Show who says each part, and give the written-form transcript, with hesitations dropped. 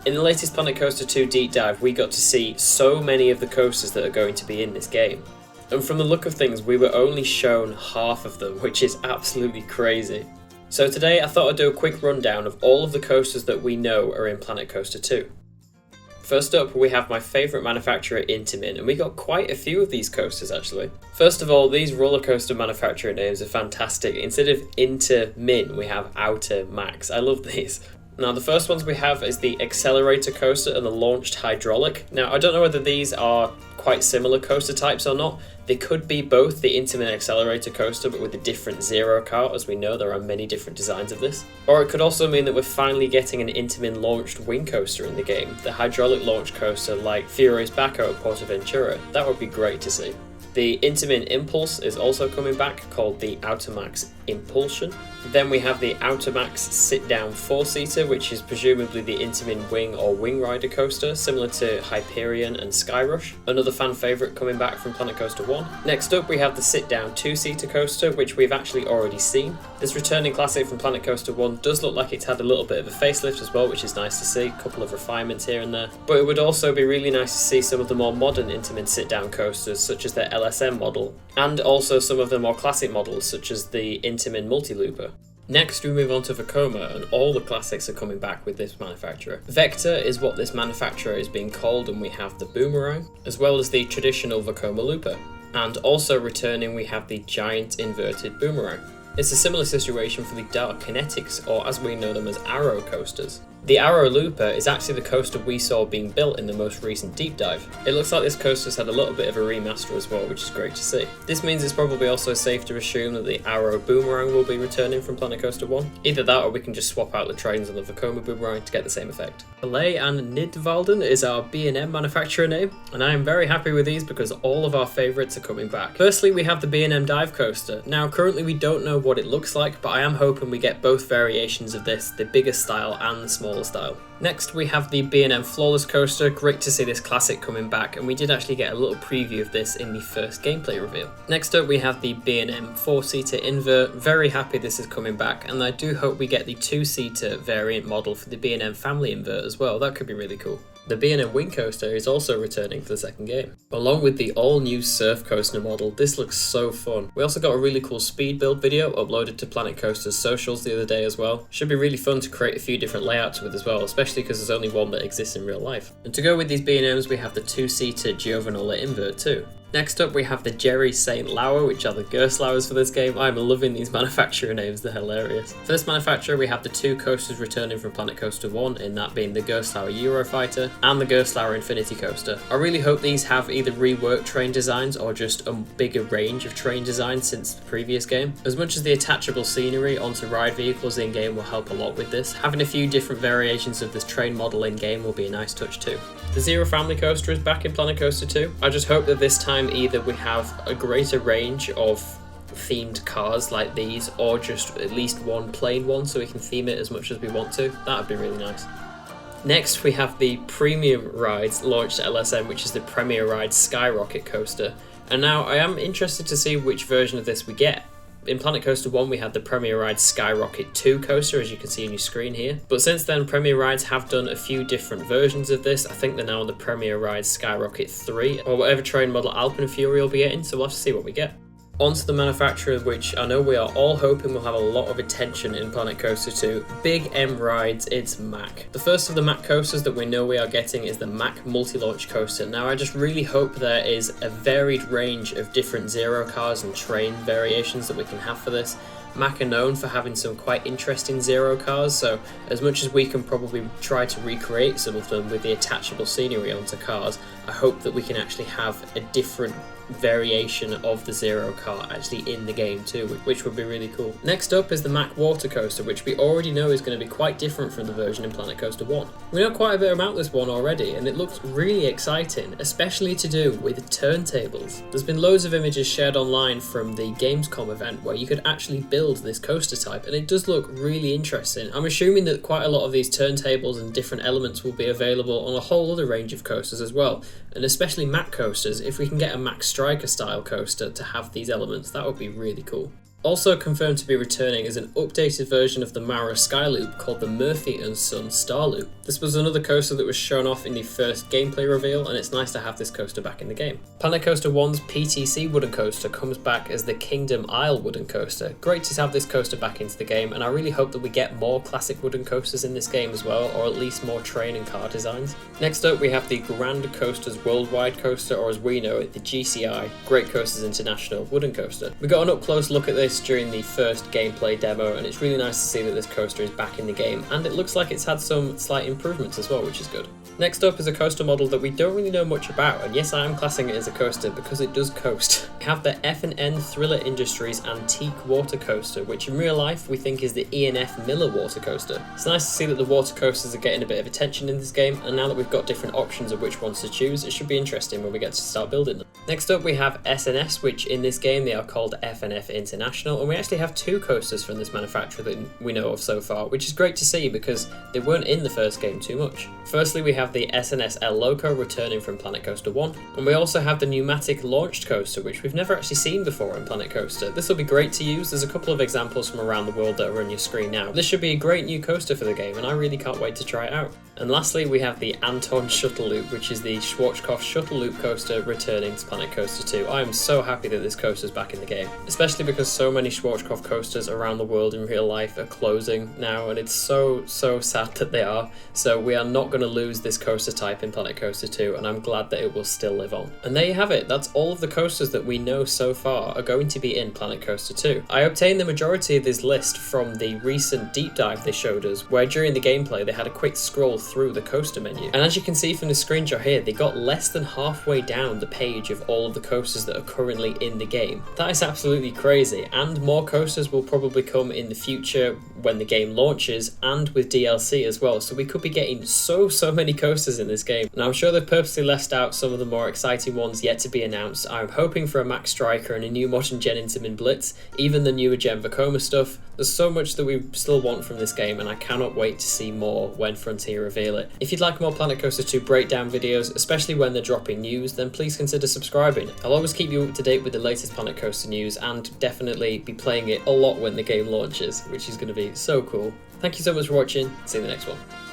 Speaker 1: In the latest Planet Coaster 2 deep dive, we got to see so many of the coasters that are going to be in this game. And from the look of things, we were only shown half of them, which is absolutely crazy. So today I thought I'd do a quick rundown of all of the coasters that we know are in Planet Coaster 2. First up, we have my favourite manufacturer, Intamin, and we got quite a few of these coasters actually. First of all, these roller coaster manufacturer names are fantastic. Instead of Intamin, we have Outer Max. I love these. Now the first ones we have is the Accelerator Coaster and the Launched Hydraulic. Now I don't know whether these are quite similar coaster types or not. They could be both the Intamin Accelerator Coaster but with a different Zero car, as we know there are many different designs of this. Or it could also mean that we're finally getting an Intamin launched wing coaster in the game, the hydraulic launch coaster like Furio's Baco at Portaventura. That would be great to see. The Intamin Impulse is also coming back, called the Outermax Impulsion. Then we have the Outermax sit-down 4-seater, which is presumably the Intamin Wing or Wing Rider coaster, similar to Hyperion and Skyrush. Another fan favourite coming back from Planet Coaster 1. Next up we have the sit-down 2-seater coaster, which we've actually already seen. This returning classic from Planet Coaster 1 does look like it's had a little bit of a facelift as well, which is nice to see, a couple of refinements here and there. But it would also be really nice to see some of the more modern Intamin sit-down coasters, such as their LSM model, and also some of the more classic models, such as the Intamin Multilooper. Next we move on to Vekoma, and all the classics are coming back with this manufacturer. Vector is what this manufacturer is being called, and we have the Boomerang, as well as the traditional Vekoma Looper. And also returning we have the Giant Inverted Boomerang. It's a similar situation for the Dark Kinetics, or as we know them as Arrow coasters. The Arrow Looper is actually the coaster we saw being built in the most recent deep dive. It looks like this coaster's had a little bit of a remaster as well, which is great to see. This means it's probably also safe to assume that the Arrow Boomerang will be returning from Planet Coaster 1. Either that or we can just swap out the trains on the Vekoma Boomerang to get the same effect. Belay and Nidwalden is our B&M manufacturer name, and I am very happy with these because all of our favourites are coming back. Firstly, we have the B&M Dive Coaster. Now currently we don't know what it looks like, but I am hoping we get both variations of this, the bigger style and the smaller style. Next we have the B&M Flawless Coaster. Great to see this classic coming back, and we did actually get a little preview of this in the first gameplay reveal. Next up we have the B&M 4-seater Invert. Very happy this is coming back, and I do hope we get the 2-seater variant model for the B&M Family Invert as well. That could be really cool. The B&M Wing Coaster is also returning for the second game. Along with the all-new Surf Coaster model, this looks so fun. We also got a really cool speed build video uploaded to Planet Coaster's socials the other day as well. Should be really fun to create a few different layouts with as well, especially because there's only one that exists in real life. And to go with these B&Ms, we have the 2-seater Giovanola Invert too. Next up we have the Jerry St. Lauer, which are the Gerstlauers for this game. I'm loving these manufacturer names, they're hilarious. For this manufacturer we have the two coasters returning from Planet Coaster 1, in that being the Gerstlauer Eurofighter and the Gerstlauer Infinity Coaster. I really hope these have either reworked train designs or just a bigger range of train designs since the previous game. As much as the attachable scenery onto ride vehicles in game will help a lot with this, having a few different variations of this train model in game will be a nice touch too. The Zero Family Coaster is back in Planet Coaster 2. I just hope that this time either we have a greater range of themed cars like these, or just at least one plain one so we can theme it as much as we want to. That would be really nice. Next we have the Premium Rides launched LSM, which is the Premier Rides Skyrocket Coaster. And now I am interested to see which version of this we get. In Planet Coaster 1 we had the Premier Rides Skyrocket 2 coaster, as you can see on your screen here. But since then Premier Rides have done a few different versions of this. I think they're now on the Premier Rides Skyrocket 3, or whatever train model Alpenfury will be getting, so we'll have to see what we get. Onto the manufacturer, which I know we are all hoping will have a lot of attention in Planet Coaster 2. Big M Rides, it's Mack. The first of the Mack coasters that we know we are getting is the Mack Multi-Launch Coaster. Now I just really hope there is a varied range of different Zero cars and train variations that we can have for this. Mack are known for having some quite interesting Zero cars, so as much as we can probably try to recreate some of them with the attachable scenery onto cars, I hope that we can actually have a different variation of the Zero car actually in the game too, which would be really cool. Next up is the Mack Water Coaster, which we already know is going to be quite different from the version in Planet Coaster 1. We know quite a bit about this one already, and it looks really exciting, especially to do with turntables. There's been loads of images shared online from the Gamescom event where you could actually build this coaster type, and it does look really interesting. I'm assuming that quite a lot of these turntables and different elements will be available on a whole other range of coasters as well, and especially Mack coasters. If we can get a Mack Striker style coaster to have these elements, that would be really cool. Also confirmed to be returning is an updated version of the Mara Skyloop called the Murphy and Son Star Loop. This was another coaster that was shown off in the first gameplay reveal, and it's nice to have this coaster back in the game. Planet Coaster 1's PTC wooden coaster comes back as the Kingdom Isle wooden coaster. Great to have this coaster back into the game, and I really hope that we get more classic wooden coasters in this game as well, or at least more train and car designs. Next up we have the Grand Coasters Worldwide coaster, or as we know it, the GCI, Great Coasters International wooden coaster. We got an up close look at this during the first gameplay demo, and it's really nice to see that this coaster is back in the game, and it looks like it's had some slight improvements as well, which is good. Next up is a coaster model that we don't really know much about, and yes, I am classing it as a coaster because it does coast. We have the F&N Thriller Industries Antique Water Coaster, which in real life we think is the E&F Miller Water Coaster. It's nice to see that the water coasters are getting a bit of attention in this game, and now that we've got different options of which ones to choose, it should be interesting when we get to start building them. Next up we have S&S, which in this game they are called F&F International, and we actually have two coasters from this manufacturer that we know of so far, which is great to see because they weren't in the first game too much. Firstly, we have the S&S El Loco returning from Planet Coaster 1, and we also have the pneumatic launched coaster, which we've never actually seen before in Planet Coaster. This will be great to use. There's a couple of examples from around the world that are on your screen now. This should be a great new coaster for the game, and I really can't wait to try it out. And lastly, we have the Anton Shuttle Loop, which is the Schwarzkopf Shuttle Loop coaster returning to Planet Coaster 2. I am so happy that this coaster is back in the game, especially because so many Schwarzkopf coasters around the world in real life are closing now, and it's so sad that they are. So we are not going to lose this coaster type in Planet Coaster 2, and I'm glad that it will still live on. And there you have it. That's all of the coasters that we know so far are going to be in Planet Coaster 2. I obtained the majority of this list from the recent deep dive they showed us, where during the gameplay they had a quick scroll through the coaster menu. And as you can see from the screenshot here, they got less than halfway down the page of all of the coasters that are currently in the game. That is absolutely crazy, and more coasters will probably come in the future when the game launches and with DLC as well, so we could be getting so many coasters in this game. And I'm sure they've purposely left out some of the more exciting ones yet to be announced. I'm hoping for a Max Striker and a new Modern Gen Intamin Blitz, even the newer Gen Vekoma stuff. There's so much that we still want from this game, and I cannot wait to see more when Frontier reveal it. If you'd like more Planet Coaster 2 breakdown videos, especially when they're dropping news, then please consider subscribing. I'll always keep you up to date with the latest Planet Coaster news, and definitely be playing it a lot when the game launches, which is going to be so cool. Thank you so much for watching. See you in the next one.